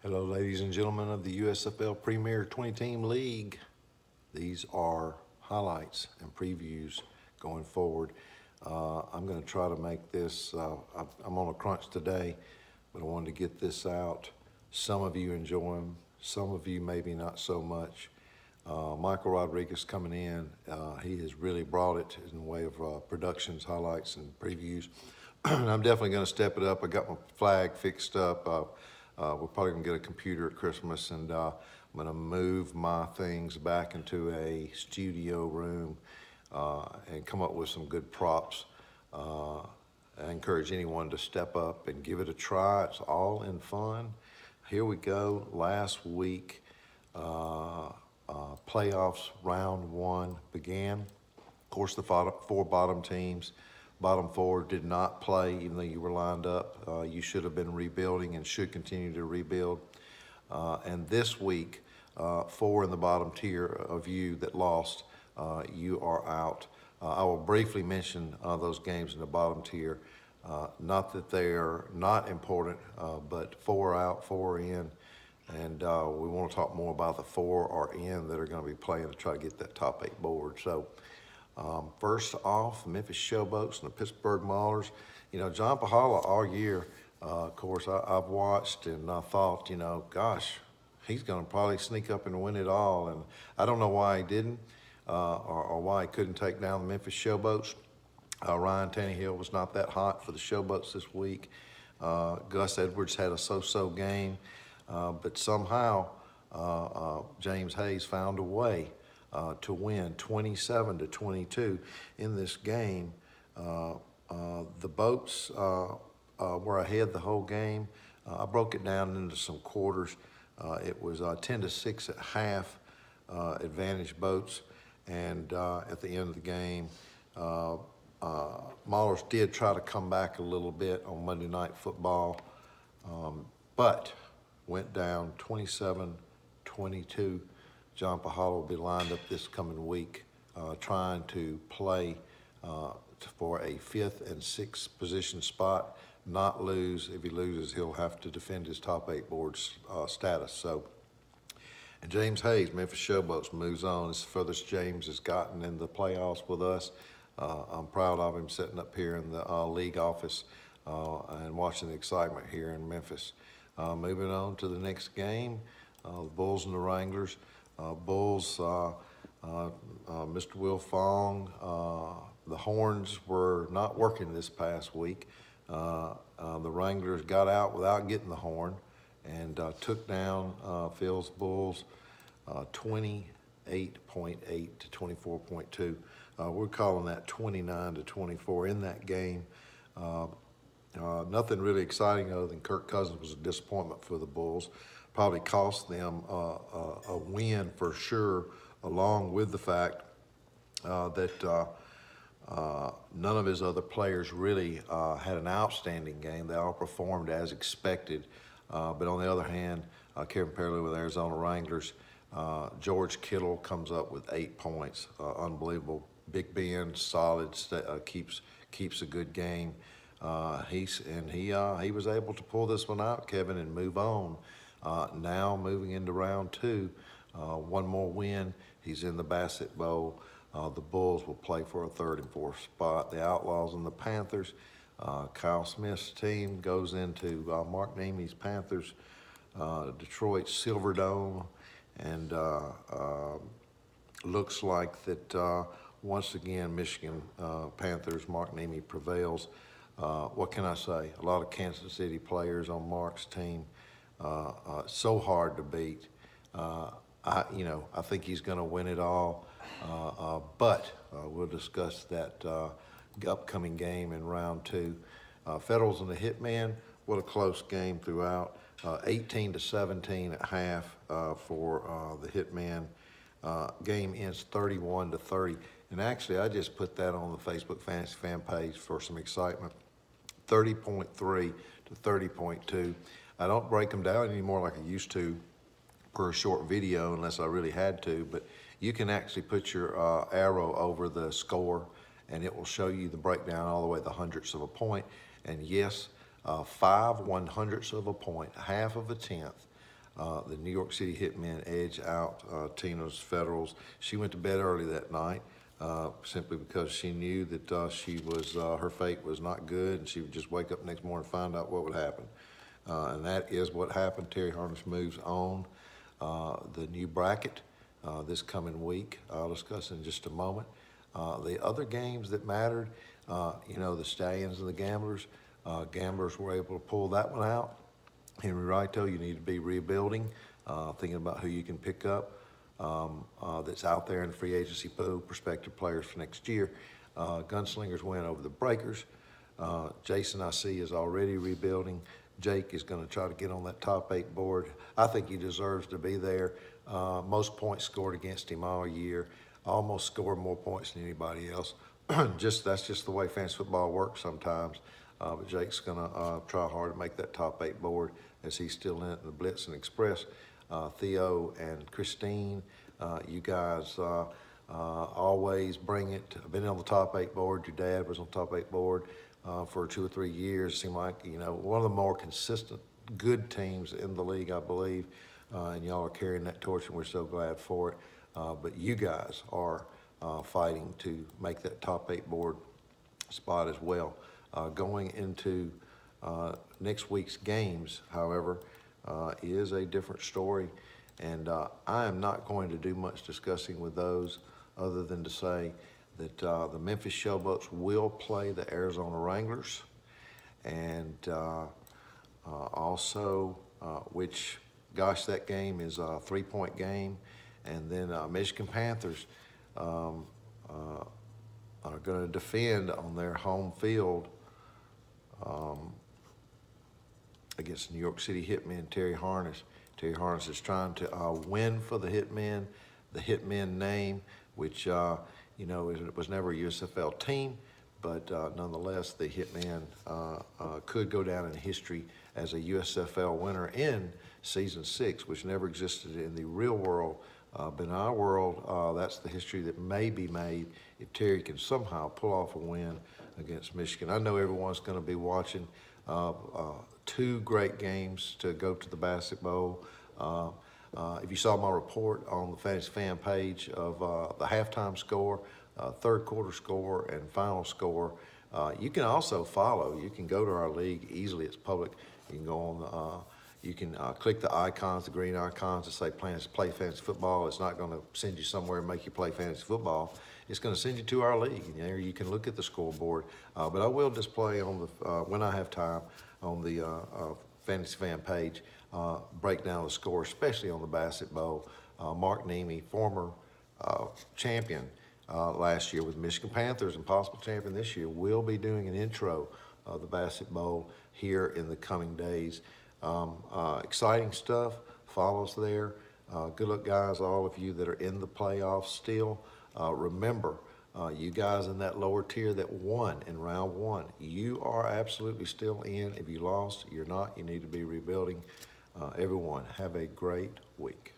Hello, ladies and gentlemen of the USFL Premier 20-Team League. These are highlights and previews going forward. I'm going to try to make this, I'm on a crunch today, but I wanted to get this out. Some of you enjoy them, some of you maybe not so much. Michael Rodriguez coming in, he has really brought it in the way of productions, highlights, and previews. I'm definitely going to step it up. I got my flag fixed up. We're probably going to get a computer at Christmas, and I'm going to move my things back into a studio room and come up with some good props. I encourage anyone to step up and give it a try. It's all in fun. Here we go. Last week, playoffs round one began. Of course, the four bottom teams, bottom four did not play, even though you were lined up. You should have been rebuilding and should continue to rebuild. And this week, four in the bottom tier of you that lost, you are out. I will briefly mention those games in the bottom tier. Not that they are not important, but four out, four in. And we want to talk more about the four are in that are going to be playing to try to get that top eight board. So first off, the Memphis Showboats and the Pittsburgh Maulers. You know, John Pahala all year, of course, I've watched and I thought, you know, gosh, he's going to probably sneak up and win it all. And I don't know why he didn't or why he couldn't take down the Memphis Showboats. Ryan Tannehill was not that hot for the Showboats this week. Gus Edwards had a so-so game. But somehow James Hayes found a way to win 27-22 in this game. The Boats were ahead the whole game. I broke it down into some quarters. It was 10-6 at half, advantage Boats, and at the end of the game, Maulers did try to come back a little bit on Monday Night Football, but went down 27-22. John Pahala will be lined up this coming week trying to play for a 5th and 6th position spot, not lose. If he loses, he'll have to defend his top eight board status. So, and James Hayes, Memphis Showboats, moves on. It's the furthest James has gotten in the playoffs with us. I'm proud of him sitting up here in the league office and watching the excitement here in Memphis. Moving on to the next game, the Bulls and the Wranglers. Bulls, Mr. Will Fong, the horns were not working this past week. The Wranglers got out without getting the horn and took down Phil's Bulls 28.8 to 24.2. We're calling that 29-24 in that game. Nothing really exciting other than Kirk Cousins was a disappointment for the Bulls. Probably cost them a win for sure, along with the fact that none of his other players really had an outstanding game. They all performed as expected. But on the other hand, Kevin Perley with Arizona Wranglers, George Kittle comes up with 8 points. Unbelievable. Big Ben, solid, keeps a good game. He was able to pull this one out, Kevin, and move on. Now moving into round two, one more win, he's in the Bassett Bowl. The Bulls will play for a 3rd and 4th spot. The Outlaws and the Panthers. Kyle Smith's team goes into Mark Niemi's Panthers, Detroit Silverdome, and looks like that once again Michigan Panthers, Mark Niemi prevails. What can I say? A lot of Kansas City players on Mark's team. So hard to beat. I think he's going to win it all. But we'll discuss that upcoming game in round two. Federals and the Hitman. What a close game throughout. 18-17 at half for the Hitman. Game ends 31-30. And actually, I just put that on the Facebook Fantasy fan page for some excitement. 30.3 to 30.2. I don't break them down anymore like I used to per short video unless I really had to, but you can actually put your arrow over the score and it will show you the breakdown all the way to the hundredths of a point. And yes, 5 1/100ths of a point, half of a tenth, The New York City Hitmen edged out Tina's Federals. She went to bed early that night simply because she knew that her fate was not good, and she would just wake up next morning and find out what would happen. And that is what happened. Terry Harness moves on. The new bracket this coming week, I'll discuss in just a moment. The other games that mattered, the Stallions and the Gamblers, Gamblers were able to pull that one out. Henry Raito, you need to be rebuilding, thinking about who you can pick up that's out there in the free agency pool, prospective players for next year. Gunslingers win over the Breakers. Jason, I see, is already rebuilding. Jake is going to try to get on that top 8 board. I think he deserves to be there. Most points scored against him all year. Almost scored more points than anybody else. That's just the way fantasy football works sometimes. But Jake's going to try hard to make that top 8 board as he's still in the Blitz and Express. Theo and Christine, you guys always bring it. I've been on the top 8 board. Your dad was on the top 8 board for 2 or 3 years. It seemed like, one of the more consistent, good teams in the league, I believe. And y'all are carrying that torch, and we're so glad for it. But you guys are fighting to make that top 8 board spot as well. Going into next week's games, however, is a different story, and I am not going to do much discussing with those other than to say that the Memphis Showboats will play the Arizona Wranglers, and also, which, gosh, that game is a 3-point game, and then Michigan Panthers are going to defend on their home field against New York City Hitmen, Terry Harness. Terry Harness is trying to win for the Hitmen name, which, it was never a USFL team, but nonetheless, the Hitmen could go down in history as a USFL winner in Season 6, which never existed in the real world. But in our world, that's the history that may be made if Terry can somehow pull off a win against Michigan. I know everyone's going to be watching 2 great games to go to the Bassett Bowl. If you saw my report on the Fantasy Fan page of the halftime score, third quarter score, and final score, you can also follow. You can go to our league easily. It's public. You can go on you can click the icons, the green icons that say play fantasy football. It's not going to send you somewhere and make you play fantasy football. It's going to send you to our league, and there you can look at the scoreboard. But I will display on the when I have time on the Fantasy Fan page, break down the score, especially on the Bassett Bowl. Mark Nemi, former champion last year with Michigan Panthers and possible champion this year, will be doing an intro of the Bassett Bowl here in the coming days. Exciting stuff follows there. Good luck, guys, all of you that are in the playoffs still. Remember, you guys in that lower tier that won in round 1, you are absolutely still in. If you lost, you're not. You need to be rebuilding. Everyone, have a great week.